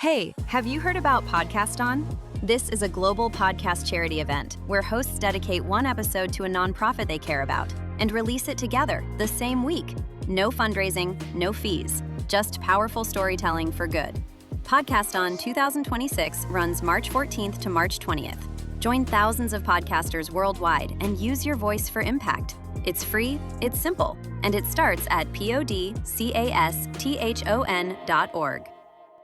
Hey, have you heard about Podcast On? This is a global podcast charity event where hosts dedicate one episode to a nonprofit they care about and release it together the same week. No fundraising, no fees, just powerful storytelling for good. Podcast On 2026 runs March 14th to March 20th. Join thousands of podcasters worldwide and use your voice for impact. It's free, it's simple, and it starts at podcasthon.org.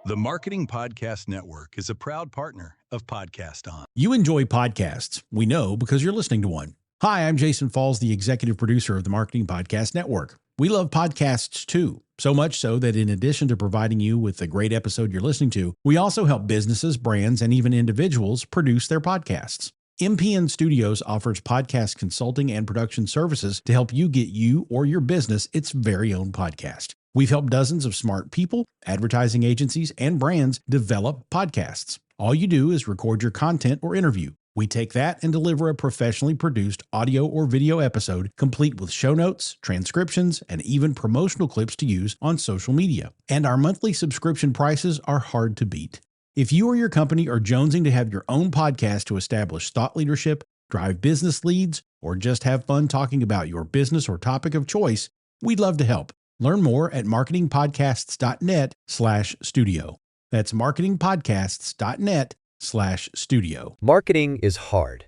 The Marketing Podcast Network is a proud partner of Podcast On. You enjoy podcasts. We know because you're listening to one. Hi, I'm Jason Falls, the executive producer of the Marketing Podcast Network. We love podcasts too, so much so that in addition to providing you with a great episode you're listening to, we also help businesses, brands, and even individuals produce their podcasts. MPN Studios offers podcast consulting and production services to help you get you or your business its very own podcast. We've helped dozens of smart people, advertising agencies, and brands develop podcasts. All you do is record your content or interview. We take that and deliver a professionally produced audio or video episode, complete with show notes, transcriptions, and even promotional clips to use on social media. And our monthly subscription prices are hard to beat. If you or your company are jonesing to have your own podcast to establish thought leadership, drive business leads, or just have fun talking about your business or topic of choice, we'd love to help. Learn more at marketingpodcasts.net/studio. That's marketingpodcasts.net/studio. Marketing is hard.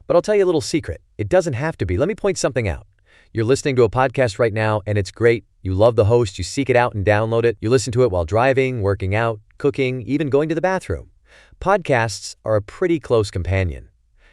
But I'll tell you a little secret. It doesn't have to be. Let me point something out. You're listening to a podcast right now, and it's great. You love the host. You seek it out and download it. You listen to it while driving, working out, cooking, even going to the bathroom. Podcasts are a pretty close companion.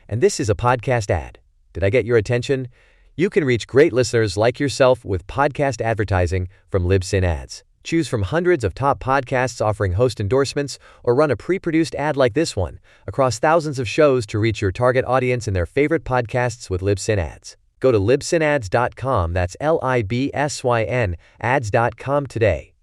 And this is a podcast ad. Did I get your attention? You can reach great listeners like yourself with podcast advertising from Libsyn Ads. Choose from hundreds of top podcasts offering host endorsements, or run a pre-produced ad like this one across thousands of shows to reach your target audience and their favorite podcasts with Libsyn Ads. Go to libsynads.com, that's LIBSYN, ads.com today.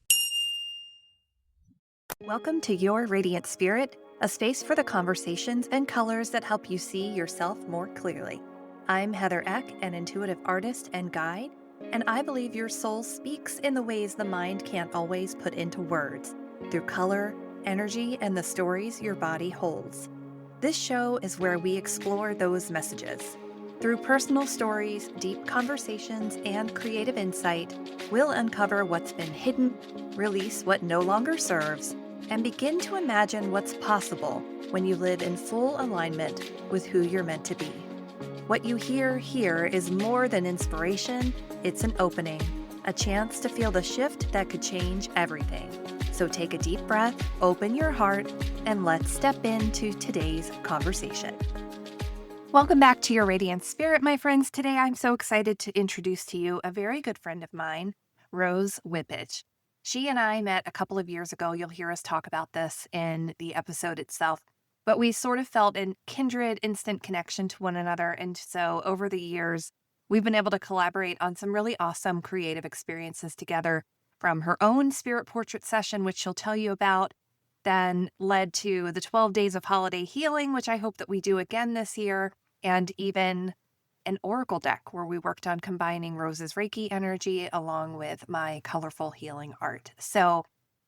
Welcome to Your Radiant Spirit, a space for the conversations and colors that help you see yourself more clearly. I'm Heather Eck, an intuitive artist and guide, and I believe your soul speaks in the ways the mind can't always put into words, through color, energy, and the stories your body holds. This show is where we explore those messages. Through personal stories, deep conversations, and creative insight, we'll uncover what's been hidden, release what no longer serves, and begin to imagine what's possible when you live in full alignment with who you're meant to be. What you hear here is more than inspiration, it's an opening, a chance to feel the shift that could change everything. So take a deep breath, open your heart, and let's step into today's conversation. Welcome back to Your Radiant Spirit, my friends. Today I'm so excited to introduce to you a very good friend of mine, Rose Wippich. She and I met a couple of years ago. You'll hear us talk about this in the episode itself. But we sort of felt a kindred, instant connection to one another. And so over the years, we've been able to collaborate on some really awesome creative experiences together, from her own spirit portrait session, which she'll tell you about, then led to the 12 days of holiday healing, which I hope that we do again this year, and even an oracle deck where we worked on combining Rose's Reiki energy along with my colorful healing art. So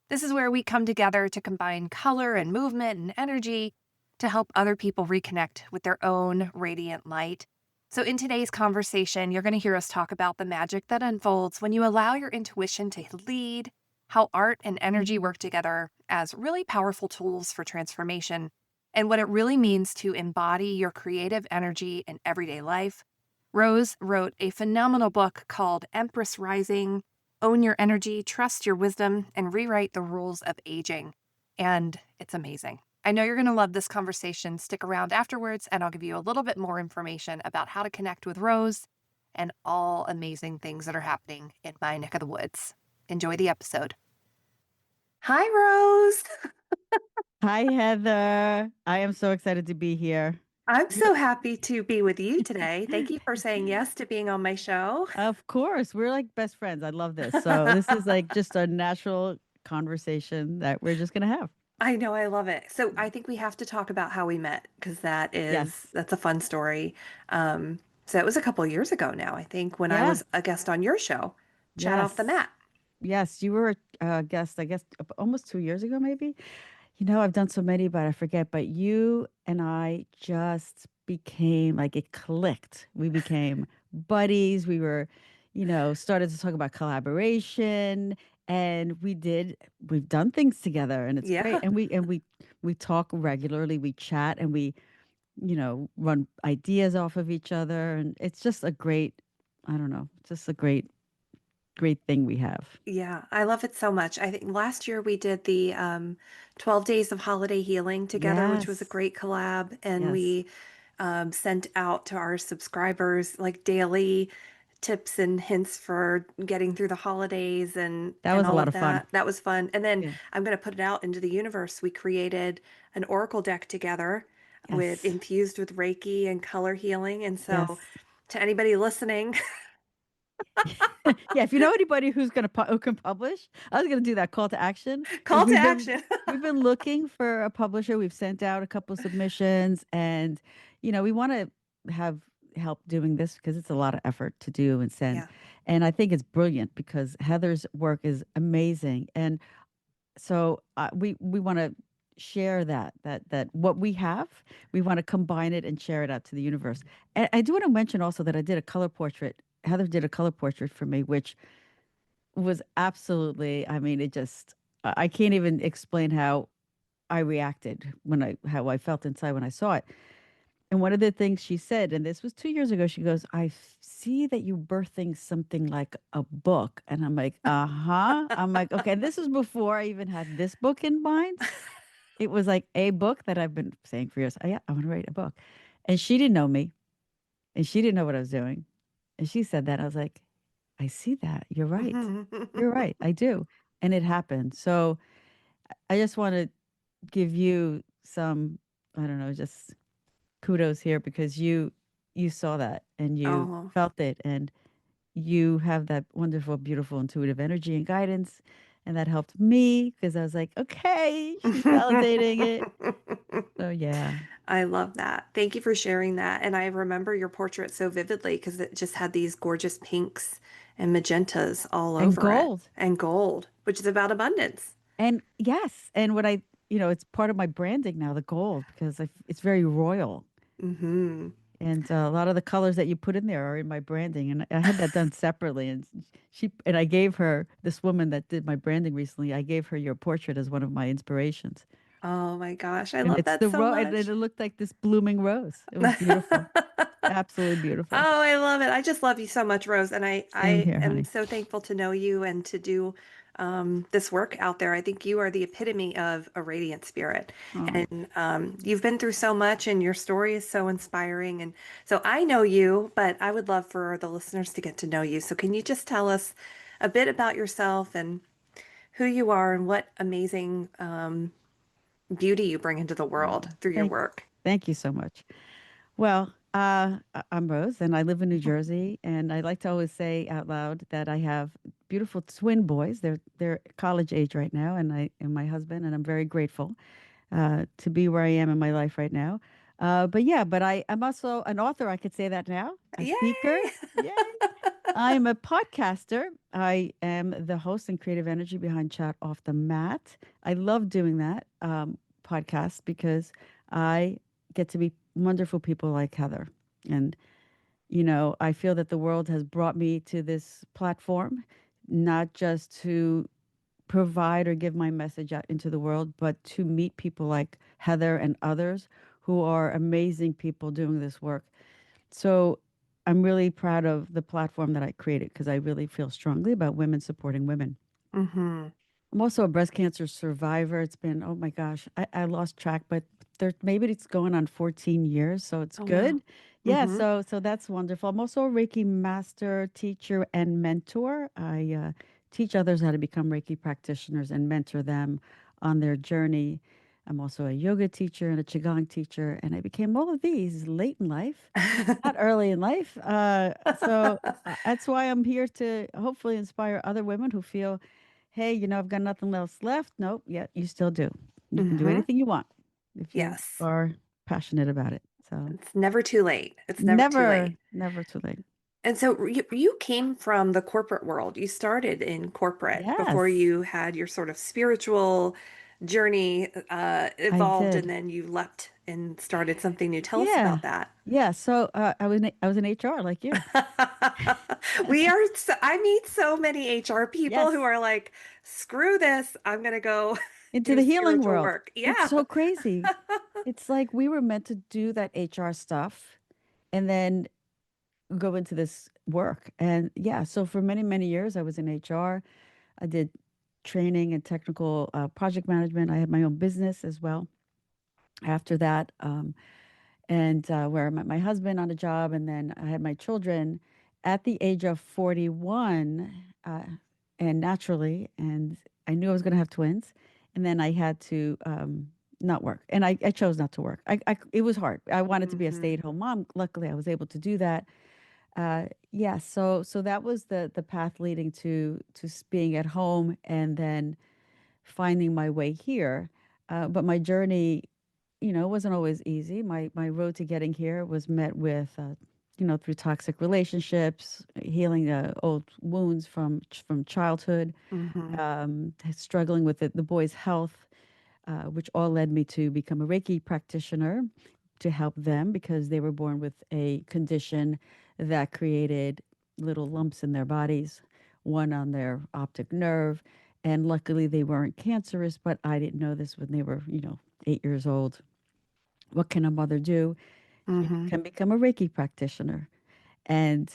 this is where we come together to combine color and movement and energy to help other people reconnect with their own radiant light. So in today's conversation, you're going to hear us talk about the magic that unfolds when you allow your intuition to lead, how art and energy work together as really powerful tools for transformation, and what it really means to embody your creative energy in everyday life. Rose wrote a phenomenal book called Empress Rising, Own Your Energy, Trust Your Wisdom, and Rewrite the Rules of Aging. And it's amazing. I know you're going to love this conversation. Stick around afterwards, and I'll give you a little bit more information about how to connect with Rose and all amazing things that are happening in my neck of the woods. Enjoy the episode. Hi, Rose. Hi, Heather. I am so excited to be here. I'm so happy to be with you today. Thank you for saying yes to being on my show. Of course. We're like best friends. I love this. So this is like just a natural conversation that we're just going to have. I know, I love it. So I think we have to talk about how we met, because that's a fun story. So it was a couple of years ago now, I think, when I was a guest on your show, Chat Off the Mat. Yes, you were a guest, I guess, almost 2 years ago, maybe. I've done so many, but I forget. But you and I just became like it clicked. We became buddies. We were, started to talk about collaboration, and we've done things together, and it's great. Yeah. And we talk regularly. We chat, and we, run ideas off of each other, and it's just a great, I don't know, just a great thing we have. Yeah, I love it so much. I think last year we did the 12 Days of Holiday Healing together, which was a Yes. great collab. And Yes. we sent out to our subscribers like daily tips and hints for getting through the holidays That and was a all lot of of fun. that. That was fun. And then Yeah. I'm going to put it out into the universe. We created an oracle deck together with Yes. infused with Reiki and color healing. And so Yes. to anybody listening, Yeah, if you know anybody who can publish, I was gonna do that call to action because call to action. we've been looking for a publisher. We've sent out a couple submissions, and we want to have help doing this because it's a lot of effort to do and send. Yeah. And I think it's brilliant because Heather's work is amazing, and so we want to share that what we have, we want to combine it and share it out to the universe. And I do want to mention also that I did a color portrait. Heather did a color portrait for me, which was absolutely, I mean, it just, I can't even explain how I reacted how I felt inside when I saw it. And one of the things she said, and this was 2 years ago, she goes, see that you birthing something like a book. And I'm like, uh-huh. I'm like, okay, this is before I even had this book in mind. It was like a book that I've been saying for years. Oh, yeah, I want to write a book. And she didn't know me, and she didn't know what I was doing. And she said that. I was like, I see that. You're right. You're right. I do. And it happened. So I just want to give you some, I don't know, just kudos here because you saw that and you Oh. felt it and you have that wonderful, beautiful, intuitive energy and guidance. And that helped me because I was like, okay, she's validating it. So yeah. I love that. Thank you for sharing that. And I remember your portrait so vividly because it just had these gorgeous pinks and magentas all And over it gold. and gold, which is about abundance. And yes. And what it's part of my branding now, the gold, because it's very royal. Hmm. And a lot of the colors that you put in there are in my branding, and I had that done separately. And I gave her this woman that did my branding recently. I gave her your portrait as one of my inspirations, Oh my gosh, I and love it's that the so and it much. looked like this blooming rose. It was beautiful, absolutely beautiful. Oh, I love it. I just love you so much, Rose. And Same I here, am honey. so thankful to know you and to do this work out there. I think you are the epitome of a radiant spirit. Oh, And you've been through so much, and your story is so inspiring. And so I know you, but I would love for the listeners to get to know you. So can you just tell us a bit about yourself and who you are and what amazing beauty you bring into the world oh, through your work? thank you so much. Well, I'm Rose, and I live in New Jersey. And I like to always say out loud that I have beautiful twin boys. They're college age right now, and I and my husband, and I'm very grateful to be where I am in my life right now. But I'm also an author. I could say that now. A speaker. Yay! Yay! I'm a podcaster. I am the host and creative energy behind Chat Off the Mat. I love doing that podcast because I get to be wonderful people like Heather. And, I feel that the world has brought me to this platform, not just to provide or give my message out into the world, but to meet people like Heather and others who are amazing people doing this work. So I'm really proud of the platform that I created because I really feel strongly about women supporting women. Hmm. I'm also a breast cancer survivor. It's been, oh my gosh, I lost track, but maybe it's going on 14 years, so it's Oh, wow. good. Yeah, Hmm. so that's wonderful. I'm also a Reiki master, teacher, and mentor. I teach others how to become Reiki practitioners and mentor them on their journey. I'm also a yoga teacher and a Qigong teacher, and I became all of these late in life, not early in life. That's why I'm here to hopefully inspire other women who feel, hey, I've got nothing else left. Nope, yeah, you still do. You can do Hmm. anything you want if you Yes. are passionate about it. So It's never too late. It's never too never, late. never too late. And so you came from the corporate world. You started in corporate before Yes, you had your sort of spiritual journey I evolved, and did. then you leapt and started something new. Tell us Yeah. about that. Yeah. So I was in HR like you. I meet so many HR people who Yes. are like, screw this, I'm gonna go Into do the healing spiritual world. work. It's Yeah. so crazy. It's like we were meant to do that HR stuff and then go into this work. And yeah, so for many, many years, I was in HR. I did training and technical project management. I had my own business as well after that. And where I met my husband on a job, and then I had my children at the age of 41, and naturally, and I knew I was going to have twins, and then I had to not work, and I chose not to work. It was hard. I wanted to be a Hmm. stay-at-home mom. Luckily, I was able to do that. Yeah, so that was the path leading to being at home, and then finding my way here. But my journey, wasn't always easy. My road to getting here was met with, through toxic relationships, healing old wounds from childhood, Hmm. struggling with the boys' health, which all led me to become a Reiki practitioner to help them because they were born with a condition that created little lumps in their bodies, one on their optic nerve. And luckily, they weren't cancerous, but I didn't know this when they were, 8 years old. What can a mother do? She Hmm. can become a Reiki practitioner. And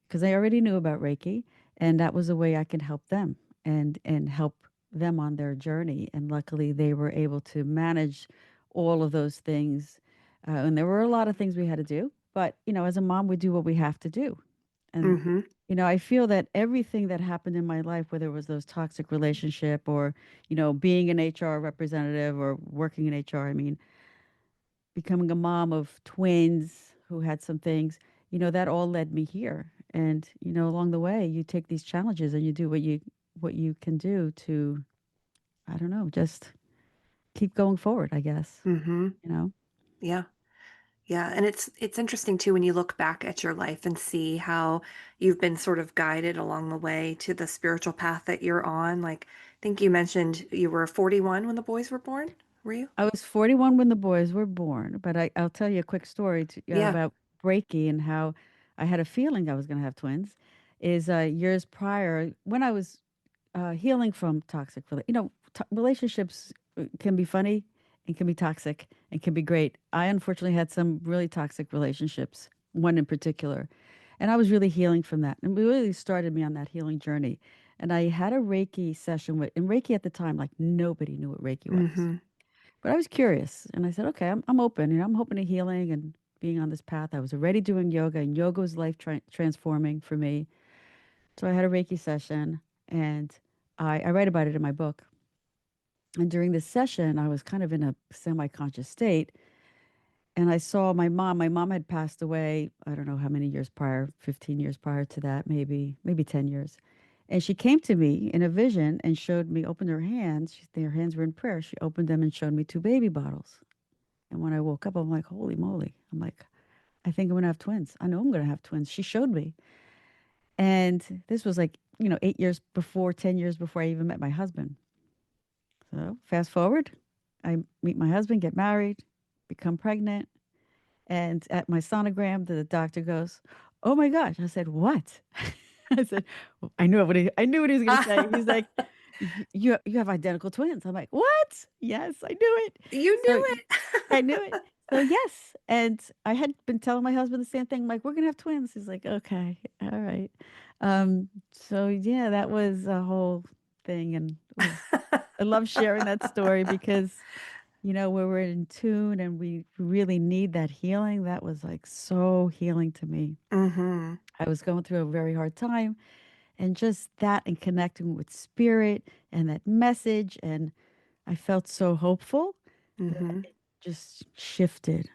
because I already knew about Reiki, and that was a way I could help them and help them on their journey. And luckily, they were able to manage all of those things. And there were a lot of things we had to do, but as a mom, we do what we have to do. And Hmm. I feel that everything that happened in my life, whether it was those toxic relationship or being an HR representative or working in HR, I mean, becoming a mom of twins who had some things, that all led me here. And, along the way, you take these challenges and you do what you can do to, I don't know, just keep going forward, I guess, Hmm. you know? Yeah. Yeah, and it's interesting too when you look back at your life and see how you've been sort of guided along the way to the spiritual path that you're on. Like, I think you mentioned you were 41 when the boys were born, were you? I was 41 when the boys were born, but I'll tell you a quick story Yeah. about Reiki and how I had a feeling I was going to have twins. Is years prior when I was healing from toxic, relationships can be funny and can be toxic and can be great. I unfortunately had some really toxic relationships, one in particular, and I was really healing from that. And it really started me on that healing journey. And I had a Reiki session and Reiki at the time, like nobody knew what Reiki was. Hmm. But I was curious and I said, okay, I'm open. I'm open to healing and being on this path. I was already doing yoga, and yoga was life transforming for me. So I had a Reiki session, and I write about it in my book. And during this session, I was kind of in a semi conscious state. And I saw my mom. My mom had passed away, I don't know how many years prior, 15 years prior to that, maybe 10 years. And she came to me in a vision and showed me, opened her hands. Her hands were in prayer. She opened them and showed me two baby bottles. And when I woke up, I'm like, holy moly. I'm like, I think I'm going to have twins. I know I'm going to have twins. She showed me. And this was like, 8 years before, 10 years before I even met my husband. So fast forward, I meet my husband, get married, become pregnant. And at my sonogram, the doctor goes, "Oh my gosh." I said, "What?" I said, "Well, I knew what he was going to say." He's like, You have identical twins." I'm like, "What?" Yes, I knew it. You So knew it. I knew it. So yes, and I had been telling my husband the same thing. I'm like, "We're gonna have twins." He's like, "Okay, all right." So yeah, that was a whole thing, and I love sharing that story because when we're in tune and we really need that healing, that was like so healing to me. Hmm. I was going through a very hard time, and just that and connecting with spirit and that message, and I felt so hopeful that Hmm. it just shifted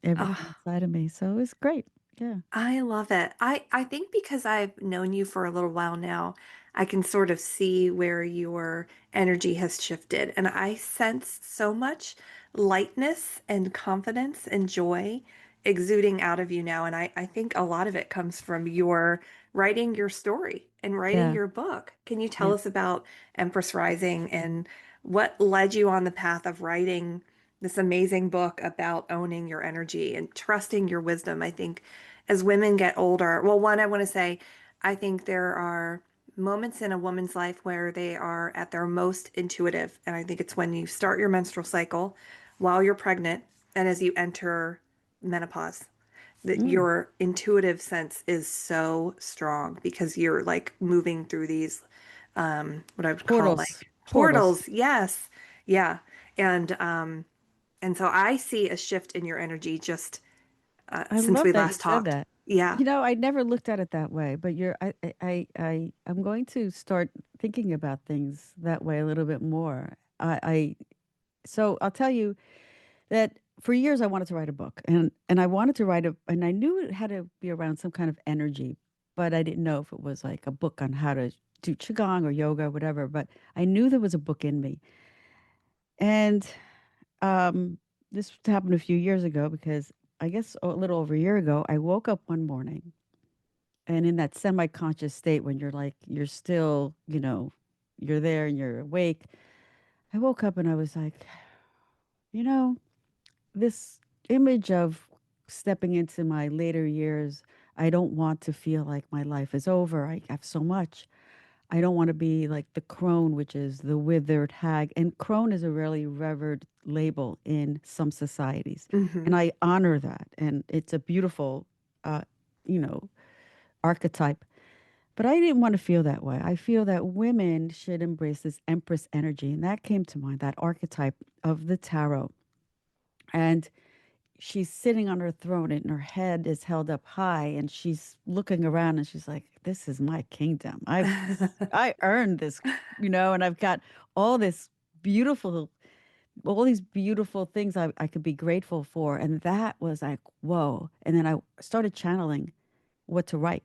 everything Oh, inside of me. So it was great. Yeah. I love it. I think because I've known you for a little while now, I can sort of see where your energy has shifted. And I sense so much lightness and confidence and joy exuding out of you now. And I think a lot of it comes from your writing your story and writing Yeah. your book. Can you tell Yeah. us about Empress Rising and what led you on the path of writing this amazing book about owning your energy and trusting your wisdom? I think as women get older, well, one, I want to say, I think there are moments in a woman's life where they are at their most intuitive. And I think it's when you start your menstrual cycle while you're pregnant and as you enter menopause that Mm. your intuitive sense is so strong because you're like moving through these what I would call Portals. like Portals. portals. Yes. Yeah. And so I see a shift in your energy just I since love we that you last said talked. that. Yeah. I never looked at it that way, but I'm going to start thinking about things that way a little bit more. So I'll tell you that for years I wanted to write a book, and I wanted to and I knew it had to be around some kind of energy, but I didn't know if it was like a book on how to do qigong or yoga or whatever. But I knew there was a book in me, and um, this happened a few years ago because I guess a little over a year ago I woke up one morning, and in that semi-conscious state when you're like you're still you're there and you're awake. I woke up and I was like, you know this image of stepping into my later years, I don't want to feel like my life is over. I have so much. I don't want to be like the crone, which is the withered hag. And crone is a really revered label in some societies. Hmm. And I honor that. And it's a beautiful, uh, you know, archetype. But I didn't want to feel that way. I feel that women should embrace this empress energy. And that came to mind, that archetype of the tarot. And she's sitting on her throne and her head is held up high and she's looking around and she's like, this is my kingdom. I earned this, and I've got all this beautiful all these beautiful things I could be grateful for. And that was like, whoa. And then I started channeling what to write.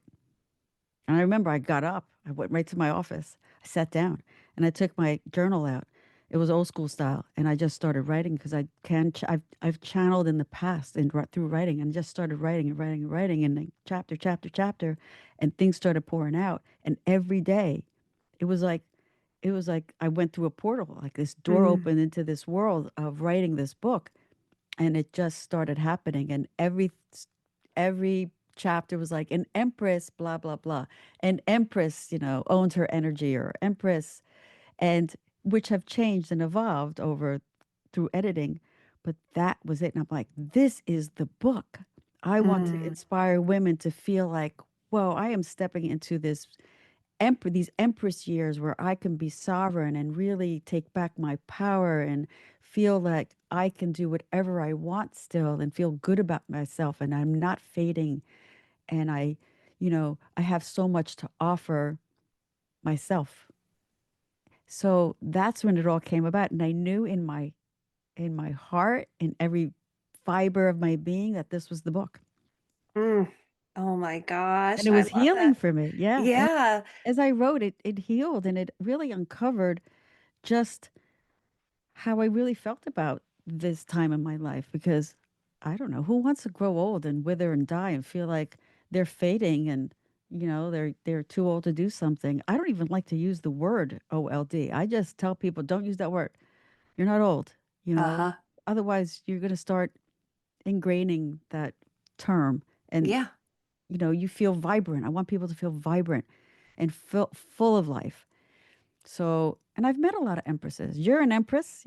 And I remember I got up, I went right to my office, I sat down, and I took my journal out. It was old school style, and I just started writing because I've channeled in the past and through writing, and just started writing and writing and writing, and like chapter, and things started pouring out. And every day, it was like I went through a portal, like this door Mm. opened into this world of writing this book, and it just started happening. And every chapter was like an empress, blah blah blah, an empress, owns her energy, or empress, and which have changed and evolved over through editing. But that was it, and I'm like, this is the book. I want to Mm. inspire women to feel like, whoa, I am stepping into these empress years where I can be sovereign and really take back my power and feel like I can do whatever I want still and feel good about myself, and I'm not fading, and I have so much to offer myself. So that's when it all came about, and I knew in my heart, in every fiber of my being, that this was the book. Mm. Oh my And gosh, it I was love healing that. for me. Yeah. And Yeah. as I wrote it, it healed, and it really uncovered just how I really felt about this time in my life, because I don't know who wants to grow old and wither and die and feel like they're fading, and they're too old to do something. I don't even like to use the word old. I just tell people, don't use that word. You're not old, you know. Uh-huh. Otherwise you're going to start ingraining that term, and Yeah. you feel vibrant. I want people to feel vibrant and full of life. So, and I've met a lot of empresses. You're an empress,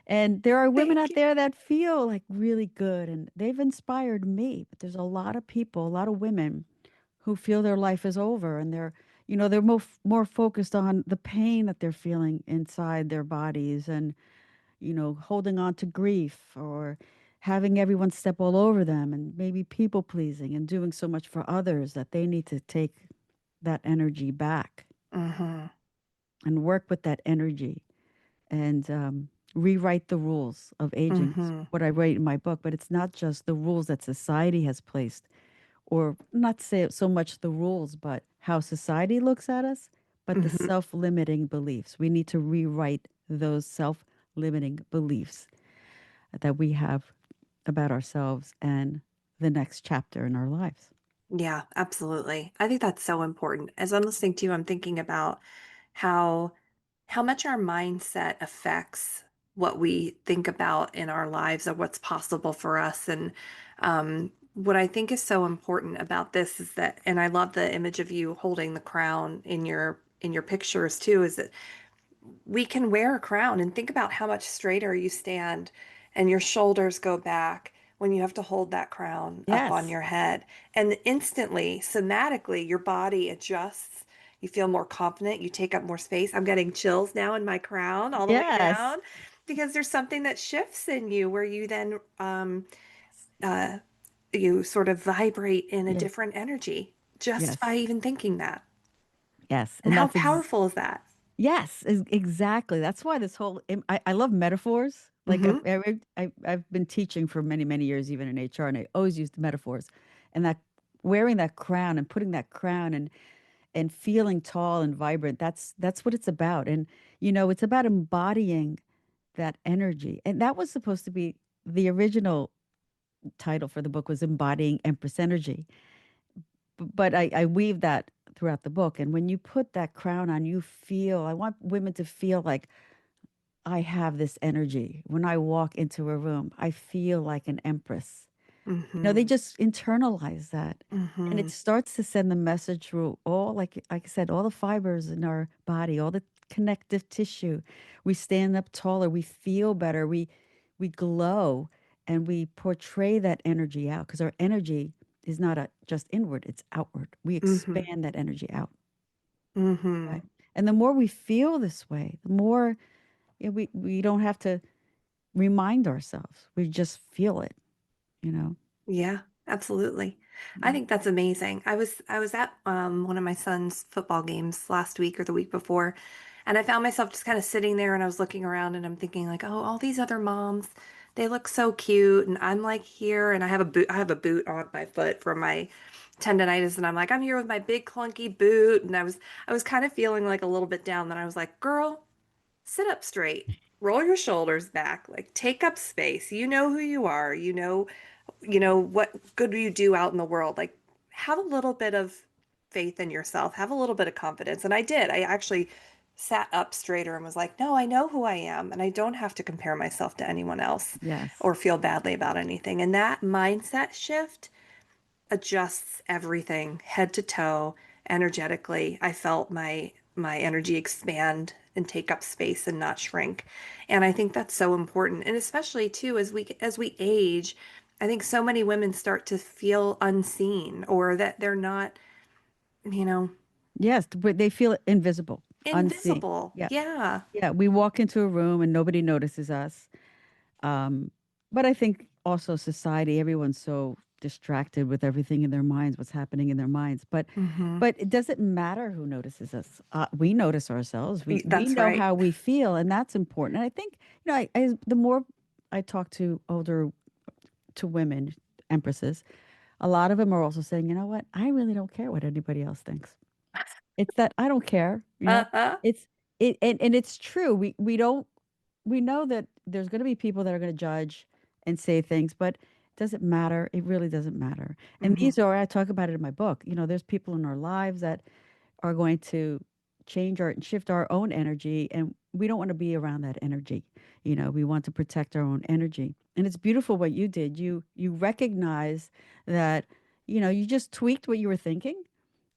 and there are women Thank out you. there that feel like really good, and they've inspired me. But there's a lot of people, a lot of women who feel their life is over, and they're more focused on the pain that they're feeling inside their bodies, and holding on to grief, or having everyone step all over them, and maybe people pleasing and doing so much for others that they need to take that energy back Mm-hmm. and work with that energy, and rewrite the rules of aging. It's Mm-hmm. what I write in my book, but it's not just the rules that society has placed, or not say so much the rules, but how society looks at us, but the Mm-hmm. self-limiting beliefs. We need to rewrite those self-limiting beliefs that we have about ourselves and the next chapter in our lives. Yeah, absolutely. I think that's so important. As I'm listening to you, I'm thinking about how how much our mindset affects what we think about in our lives or what's possible for us. And what I think is so important about this is that, and I love the image of you holding the crown in your pictures too, is that we can wear a crown and think about how much straighter you stand and your shoulders go back when you have to hold that crown up on Yes. your head. And instantly, somatically, your body adjusts. You feel more confident. You take up more space. I'm getting chills now in my crown all the way Yes. down because there's something that shifts in you where you then uh, you sort of vibrate in a Yeah. different energy just by Yes. even thinking that. Yes. And And how that's powerful is that? yes, exactly. That's why this whole I love metaphors. Like Hmm. I've been teaching for many, many years, even in HR, and I always use the metaphors. And that wearing that crown and putting that crown and feeling tall and vibrant, that's what it's about. And it's about embodying that energy. And that was supposed to be the original title for the book was Embodying Empress Energy. But I weave that throughout the book. And when you put that crown on, I want women to feel like I have this energy. When I walk into a room, I feel like an empress. They Hmm. just internalize that. And it Hmm. starts to send the message through all, like I said, all the fibers in our body, all the connective tissue. We stand up taller, we feel better, we glow, and we portray that energy out because our energy is not just inward, it's outward. We Hmm. expand that energy out. Hmm. Right. And the more we feel this way, the more we don't have to remind ourselves. We just feel it, you know. Yeah, absolutely. I Mm. think that's amazing. I was at one of my son's football games last week or the week before, and I found myself just kind of sitting there and I was looking around and I'm thinking like, oh, all these other moms, they look so cute, and I'm like here and I have a boot on my foot for my tendonitis, and I'm like, I'm here with my big clunky boot, and I was kind of feeling like a little bit down. Then I was like, girl, sit up straight. Roll your shoulders back, like take up space. You know who you are. You know what good do you do out in the world. Like have a little bit of faith in yourself, have a little bit of confidence. And I did. I actually sat up straighter and was like, no, I know who I am and I don't have to compare myself to anyone else Yes. or feel badly about anything. And that mindset shift adjusts everything head to toe energetically. I felt my energy expand and take up space and not shrink. And I think that's so important. And especially too as we age, I think so many women start to feel unseen or that they're not, you know, Yes, but they feel invisible, unseen. invisible. Yeah. Yeah. Yeah, we walk into a room and nobody notices us. Um, but I think also society, everyone's so distracted with everything in their minds, what's happening in their minds. But Hmm. but it doesn't matter who notices us. We notice ourselves. We That's know right. how we feel, and that's important. And I think the more I talk to women, empresses, a lot of them are also saying, you know what, I really don't care what anybody else thinks. It's that I don't care. Uh-huh. It's and it's true. We don't we know that there's going to be people that are going to judge and say things, but it doesn't matter. It really doesn't matter. And Hmm. these are, I talk about it in my book. There's people in our lives that are going to change our shift our own energy, and we don't want to be around that energy. We want to protect our own energy. And it's beautiful what you did. You recognize that, you just tweaked what you were thinking,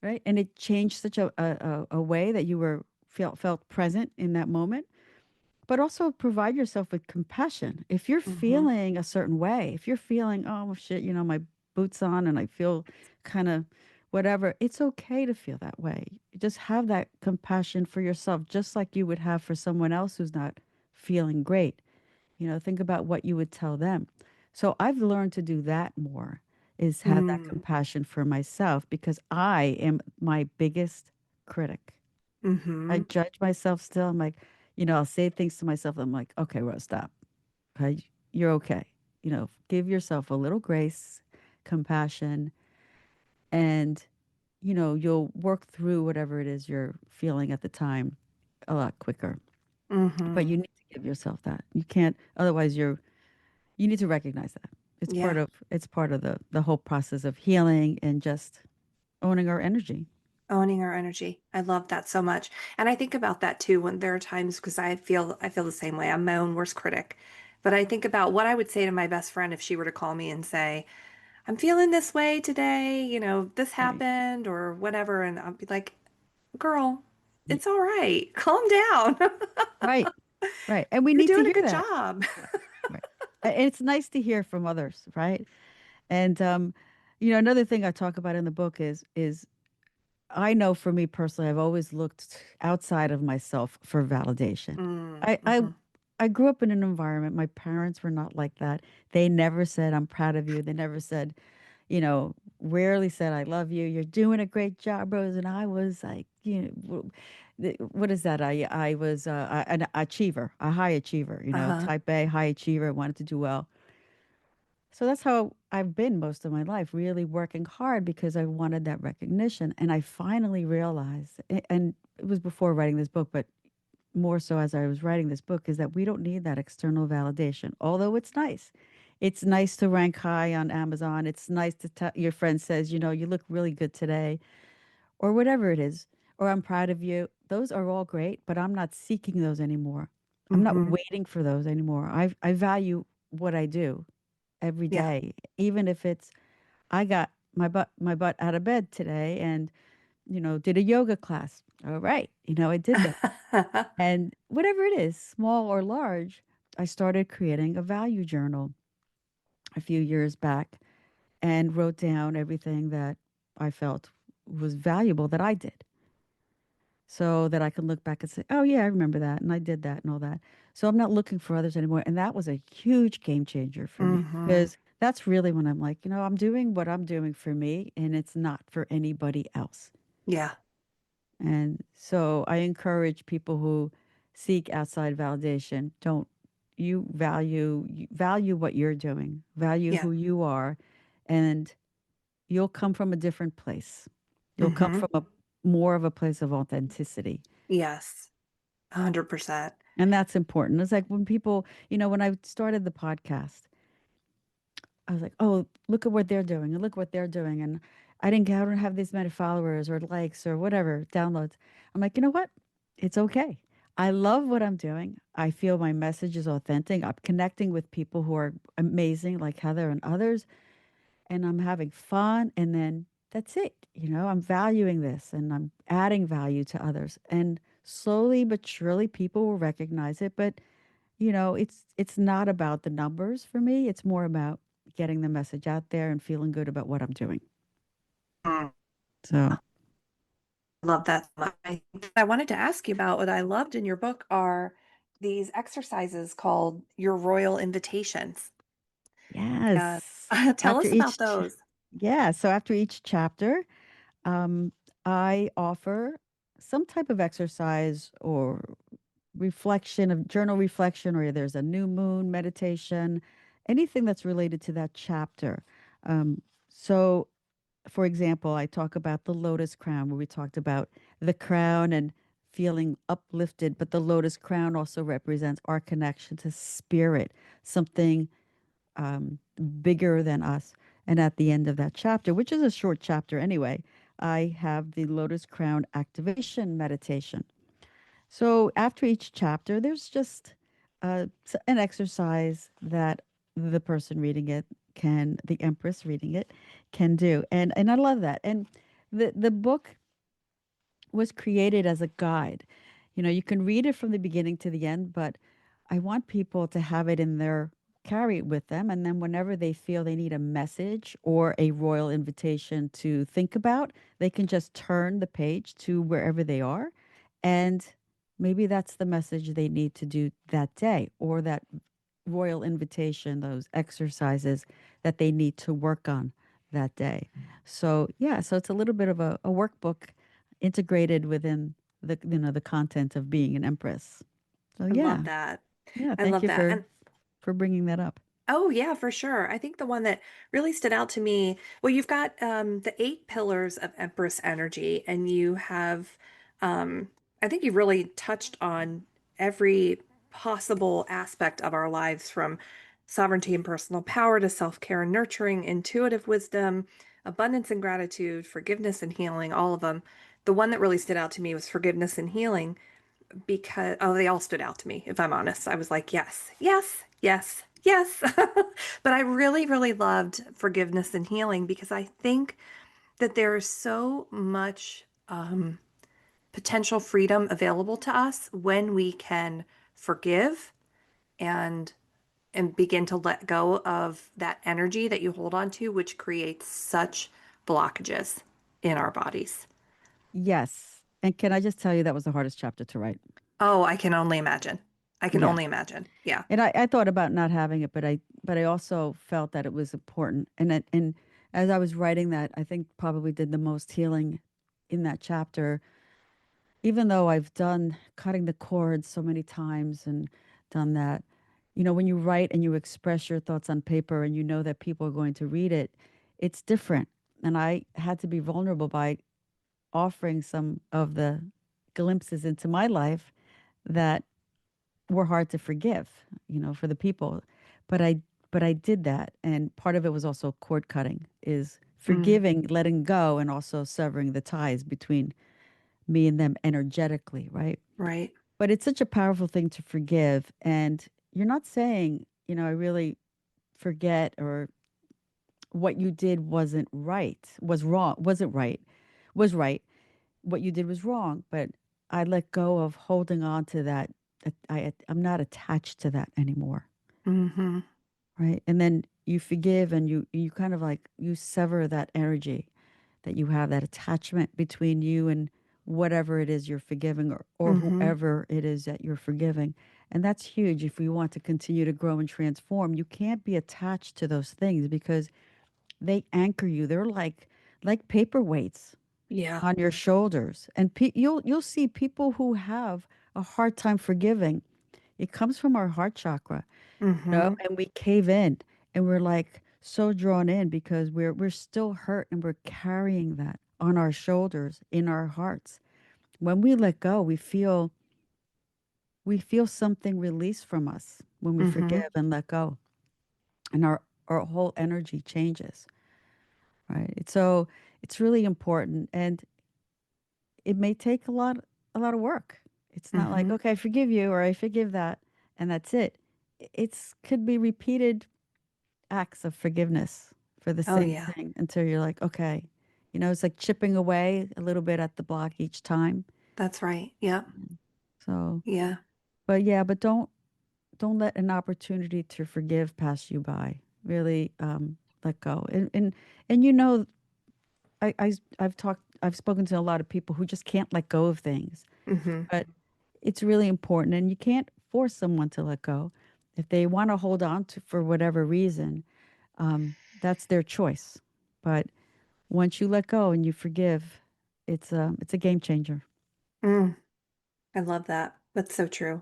right? And it changed such a way that you felt present in that moment, but also provide yourself with compassion. If you're Hmm. feeling a certain way, if you're feeling, oh shit, my boots on and I feel kind of whatever, it's okay to feel that way. Just have that compassion for yourself, just like you would have for someone else who's not feeling great. Think about what you would tell them. So I've learned to do that more, is have that Hmm. compassion for myself because I am my biggest critic. I Hmm. judge myself still. I'm like, I'll say things to myself. I'm like, okay, well, stop. Okay, you're okay. Give yourself a little grace, compassion, and you'll work through whatever it is you're feeling at the time a lot quicker. But Hmm. you need to give yourself that. You can't, otherwise you need to recognize that. Yeah. It's part of the whole process of healing and just owning our energy. Owning our energy. I love that so much. And I think about that too when there are times because I feel the same way. I'm my own worst critic. But I think about what I would say to my best friend if she were to call me and say, I'm feeling this way today, this Right. happened or whatever. And I'll be like, girl, Y- it's all right. Calm down. Right. Right. And we You're need to doing a hear good that. job. Right. And it's nice to hear from others, right? And another thing I talk about in the book is I know for me personally, I've always looked outside of myself for validation. I I Mm-hmm. I grew up in an environment, my parents were not like that. They never said, I'm proud of you. They never said, rarely said, I love you. You're doing a great job, Rose. And I was like, what is that? I was an achiever, a high achiever, Uh-huh. type A, high achiever, wanted to do well. So that's how I've been most of my life, really working hard because I wanted that recognition. And I finally realized, and it was before writing this book, but more so as I was writing this book, is that we don't need that external validation, although it's nice. It's nice to rank high on Amazon. It's nice to tell your friend says, you look really good today, or whatever it is, or I'm proud of you. Those are all great, but I'm not seeking those anymore. I'm not Mm-hmm. waiting for those anymore. I value what I do every Yeah. day, even if it's I got my butt out of bed today and did a yoga class. All right, I did that. And whatever it is, small or large, I started creating a value journal a few years back and wrote down everything that I felt was valuable that I did so that I can look back and say, oh, yeah, I remember that. And I did that and all that. So I'm not looking for others anymore. And that was a huge game changer for me Mm-hmm. because that's really when I'm like, I'm doing what I'm doing for me and it's not for anybody else. Yeah. And so I encourage people who seek outside validation, don't you value what you're doing, value Yeah. who you are, and you'll come from a different place. You'll come Mm-hmm. from a more of a place of authenticity. Yes. 100%. And that's important. It's like when people, when I started the podcast, I was like, oh, look at what they're doing and look what they're doing. And I don't have this many followers or likes or whatever, downloads. I'm like, you know what? It's okay. I love what I'm doing. I feel my message is authentic. I'm connecting with people who are amazing, like Heather and others, and I'm having fun. And then that's it. I'm valuing this and I'm adding value to others. And slowly but surely, people will recognize it. But it's not about the numbers for me. It's more about getting the message out there and feeling good about what I'm doing. Mm. So, Love that so much. I wanted to ask you about what I loved in your book are these exercises called your royal invitations. Uh, yes. tell After us about each, those. yeah. So after each chapter, um, I offer some type of exercise or reflection of journal reflection, or there's a new moon meditation, anything that's related to that chapter. So for example, I talk about the lotus crown, where we talked about the crown and feeling uplifted, but the lotus crown also represents our connection to spirit, something bigger than us. And at the end of that chapter, which is a short chapter anyway, I have the lotus crown activation meditation. So after each chapter, there's just an exercise that the person reading it the Empress reading it can do, and I love that. And the book was created as a guide. You can read it from the beginning to the end, but I want people to have it in their carry it with them, and then whenever they feel they need a message or a royal invitation to think about, they can just turn the page to wherever they are, and maybe that's the message they need to do that day, or that royal invitation, those exercises that they need to work on that day. So yeah, so it's a little bit of a workbook integrated within the content of being an empress. So I love yeah, that. yeah. I Thank love you that. And for bringing that up. oh yeah, for sure. I think the one that really stood out to me, well, you've got the 8 pillars of Empress energy, and you have, I think you've really touched on every possible aspect of our lives from sovereignty and personal power to self-care and nurturing, intuitive wisdom, abundance and gratitude, forgiveness and healing, all of them. The one that really stood out to me was forgiveness and healing because, oh, they all stood out to me, if I'm honest. I was like, yes, yes, yes, yes. But I really, really loved forgiveness and healing because I think that there is so much potential freedom available to us when we can forgive and begin to let go of that energy that you hold on to, which creates such blockages in our bodies. Yes. And can I just tell you that was the hardest chapter to write? Oh, I can only imagine. I can Yeah. only imagine. Yeah. And I thought about not having it, but I also felt that it was important. And as I was writing that, I think probably did the most healing in that chapter, even though I've done cutting the cord so many times and done that. When you write and you express your thoughts on paper and you know that people are going to read it, it's different. And I had to be vulnerable by offering some of the glimpses into my life that were hard to forgive, for the people. But I did that. And part of it was also cord cutting, is Mm, forgiving, letting go, and also severing the ties between me and them energetically, right? right. But it's such a powerful thing to forgive. And you're not saying, I really forget, or what you did wasn't right, was wrong, wasn't right, was right. What you did was wrong. But I let go of holding on to that. I'm not attached to that anymore. Hmm. Right. And then you forgive, and you kind of like you sever that energy that you have, that attachment between you and whatever it is you're forgiving, or Hmm. whoever it is that you're forgiving. And that's huge. If we want to continue to grow and transform, you can't be attached to those things because they anchor you. They're like paperweights Yeah. on your shoulders. And you'll see people who have a hard time forgiving. It comes from our heart chakra, Hmm. and we cave in, and we're like so drawn in because we're still hurt, and we're carrying that on our shoulders, in our hearts. When we let go, we feel something release from us when we Hmm. forgive and let go, and our whole energy changes, right? So it's really important, and it may take a lot of work. It's not like, Hmm. okay, I forgive you, or I forgive that, and that's it. It's could be repeated acts of forgiveness for the Oh, same yeah. thing until you're like, okay, it's like chipping away a little bit at the block each time. That's right. Yep. So, Yeah. but yeah, but don't let an opportunity to forgive pass you by. Really, let go. And I've spoken to a lot of people who just can't let go of things, Hmm. but it's really important, and you can't force someone to let go. If they want to hold on to for whatever reason, that's their choice. But once you let go and you forgive, it's a game changer. Mm, I love that. That's so true.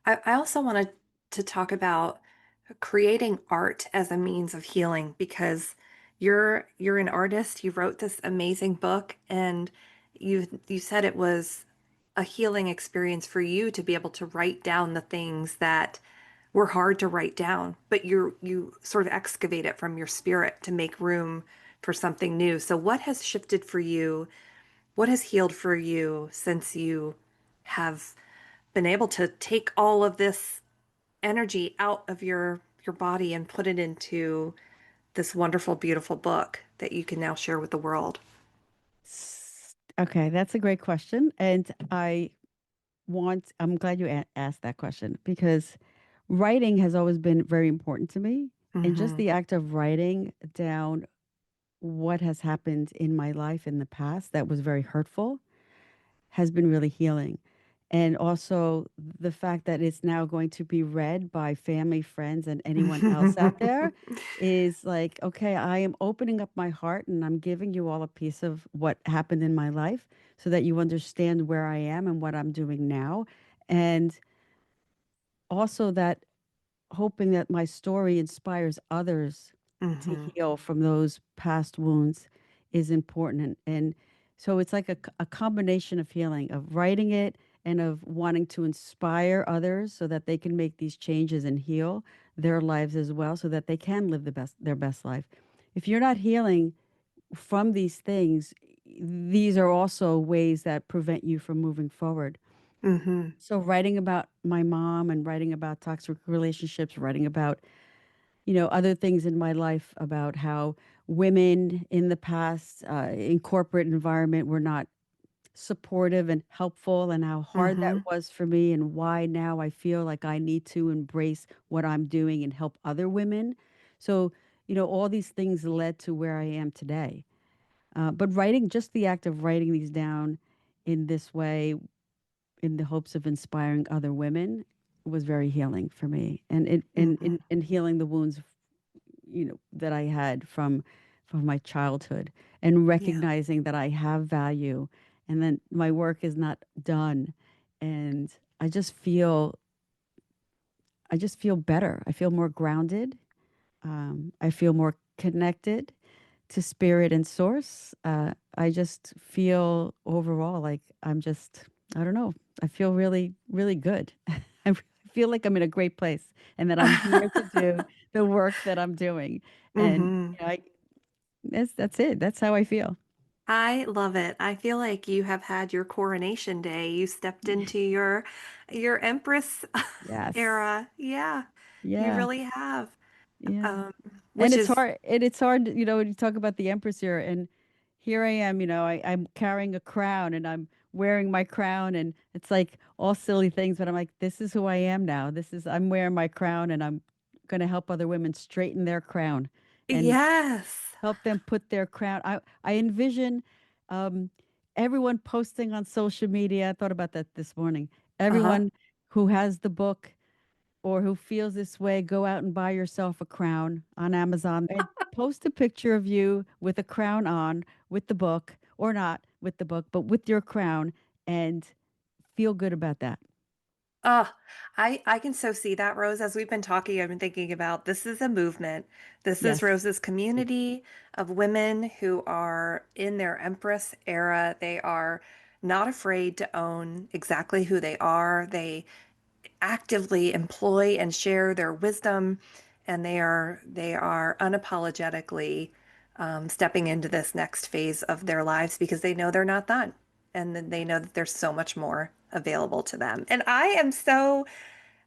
I also wanted to talk about creating art as a means of healing because you're an artist. You wrote this amazing book, and you said it was a healing experience for you to be able to write down the things that were hard to write down, but you sort of excavate it from your spirit to make room for something new. So what has shifted for you? What has healed for you since you have been able to take all of this energy out of your body and put it into this wonderful, beautiful book that you can now share with the world? Okay, that's a great question. And I'm glad you asked that question because writing has always been very important to me. And just Hmm. the act of writing down what has happened in my life in the past that was very hurtful has been really healing. And also the fact that it's now going to be read by family, friends, and anyone else out there is like, okay, I am opening up my heart and I'm giving you all a piece of what happened in my life so that you understand where I am and what I'm doing now. And also that hoping that my story inspires others to Hmm. heal from those past wounds is important. And so it's like a combination of healing, of writing it and of wanting to inspire others so that they can make these changes and heal. their lives as well so that they can live their best life. If you're not healing from these things, these are also ways that prevent you from moving forward. Mm-hmm. So writing about my mom and writing about toxic relationships, writing about, other things in my life about how women in the past, in corporate environment, were not supportive and helpful, and how hard that Mm-hmm. was for me, and why now I feel like I need to embrace what I'm doing and help other women. So, all these things led to where I am today. But writing, just the act of writing these down in this way, in the hopes of inspiring other women, was very healing for me, and Mm-hmm. in healing the wounds, that I had from my childhood, and Yeah. recognizing that I have value, and then my work is not done, and I just feel I just feel better. I feel more grounded. I feel more connected to spirit and source. I just feel overall like I don't know, I feel really, really good. I feel like I'm in a great place and that I'm here to do the work that I'm doing. And Mm-hmm. that's it. That's how I feel. I love it. I feel like you have had your coronation day. You stepped into your Empress Yes. era. Yeah, you Yeah. really have. Yeah. Um, And which is it's hard, when you talk about the Empress here, and here I am, I'm carrying a crown and I'm wearing my crown, and it's like all silly things, but I'm like, this is who I am now. I'm wearing my crown, and I'm going to help other women straighten their crown and yes. help them put their crown. I envision um, everyone posting on social media. I thought about that this morning. Uh-huh. Everyone who has the book or who feels this way, go out and buy yourself a crown on Amazon and post a picture of you with a crown on, with the book, or not with the book, but with your crown, and feel good about that. Oh, I can so see that, Rose. As we've been talking, I've been thinking about this is a movement. This is Yes. Rose's community of women who are in their Empress era. They are not afraid to own exactly who they are. They actively employ and share their wisdom, and they are unapologetically stepping into this next phase of their lives because they know they're not done, and then they know that there's so much more available to them. And I am so,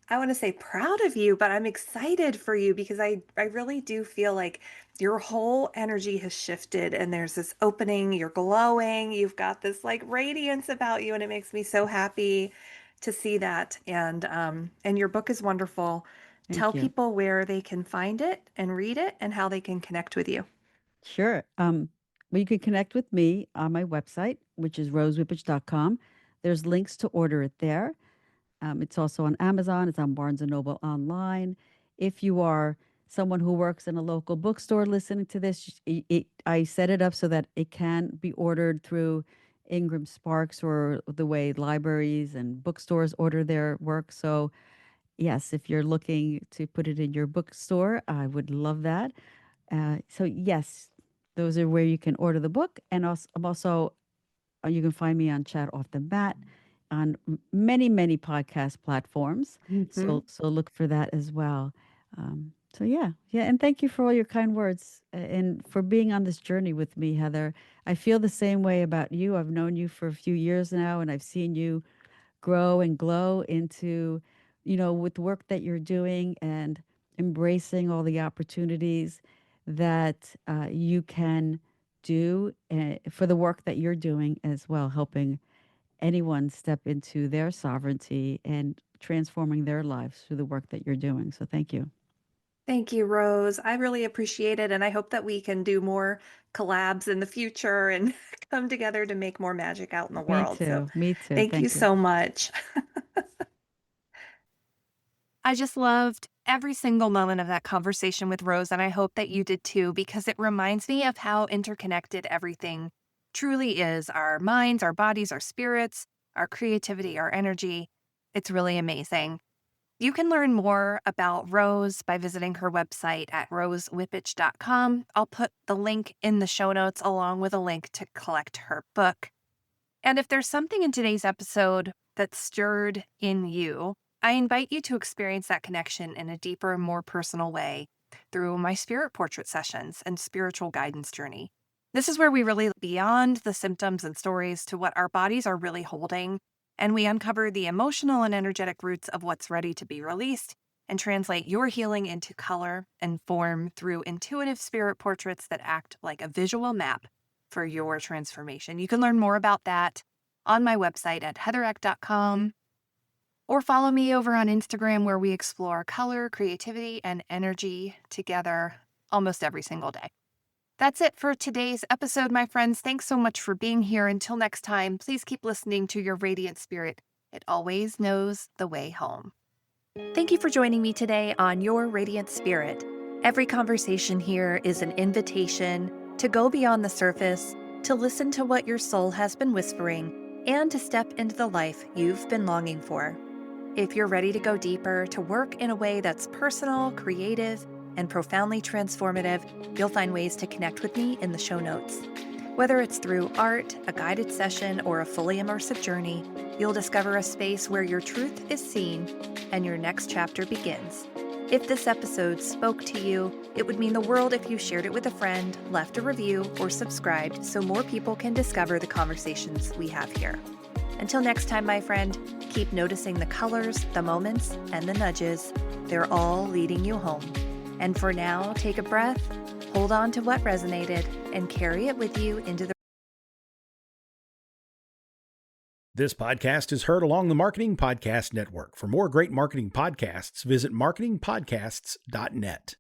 I want to say proud of you, but I'm excited for you because I really do feel like your whole energy has shifted and there's this opening, you're glowing, you've got this like radiance about you, and it makes me so happy to see that. And your book is wonderful. Tell Thank you. people where they can find it and read it and how they can connect with you. Sure. Well, you can connect with me on my website, which is rosewippich.com. There's links to order it there. It's also on Amazon. It's on Barnes and Noble online. If you are someone who works in a local bookstore listening to this, I set it up so that it can be ordered through Ingram Sparks, or the way libraries and bookstores order their work. So, yes, if you're looking to put it in your bookstore, I would love that. So, yes, those are where you can order the book. And also, I'm also you can find me on Chat Off the Mat on many, many podcast platforms. Hmm. So look for that as well. So yeah, yeah, and thank you for all your kind words, and for being on this journey with me, Heather. I feel the same way about you. I've known you for a few years now, and I've seen you grow and glow into, with the work that you're doing, and embracing all the opportunities that you can do for the work that you're doing as well, helping anyone step into their sovereignty and transforming their lives through the work that you're doing. So thank you. Thank you, Rose. I really appreciate it. And I hope that we can do more collabs in the future and come together to make more magic out in the Me world. So too. Me too. thank you Thank you. so much. I just loved every single moment of that conversation with Rose, and I hope that you did too, because it reminds me of how interconnected everything truly is: our minds, our bodies, our spirits, our creativity, our energy. It's really amazing. You can learn more about Rose by visiting her website at rosewippich.com. I'll put the link in the show notes along with a link to collect her book. And if there's something in today's episode that stirred in you, I invite you to experience that connection in a deeper, more personal way through my spirit portrait sessions and spiritual guidance journey. This is where we really look beyond the symptoms and stories to what our bodies are really holding, and we uncover the emotional and energetic roots of what's ready to be released and translate your healing into color and form through intuitive spirit portraits that act like a visual map for your transformation. You can learn more about that on my website at heathereck.com, or follow me over on Instagram, where we explore color, creativity, and energy together almost every single day. That's it for today's episode, my friends. Thanks so much for being here. Until next time, please keep listening to your radiant spirit. It always knows the way home. Thank you for joining me today on Your Radiant Spirit. Every conversation here is an invitation to go beyond the surface, to listen to what your soul has been whispering, and to step into the life you've been longing for. If you're ready to go deeper, to work in a way that's personal, creative, and profoundly transformative, you'll find ways to connect with me in the show notes. Whether it's through art, a guided session, or a fully immersive journey, you'll discover a space where your truth is seen and your next chapter begins. If this episode spoke to you, it would mean the world if you shared it with a friend, left a review, or subscribed so more people can discover the conversations we have here. Until next time, my friend, keep noticing the colors, the moments, and the nudges. They're all leading you home. And for now, take a breath, hold on to what resonated, and carry it with you into the... This podcast is heard along the Marketing Podcast Network. For more great marketing podcasts, visit marketingpodcasts.net.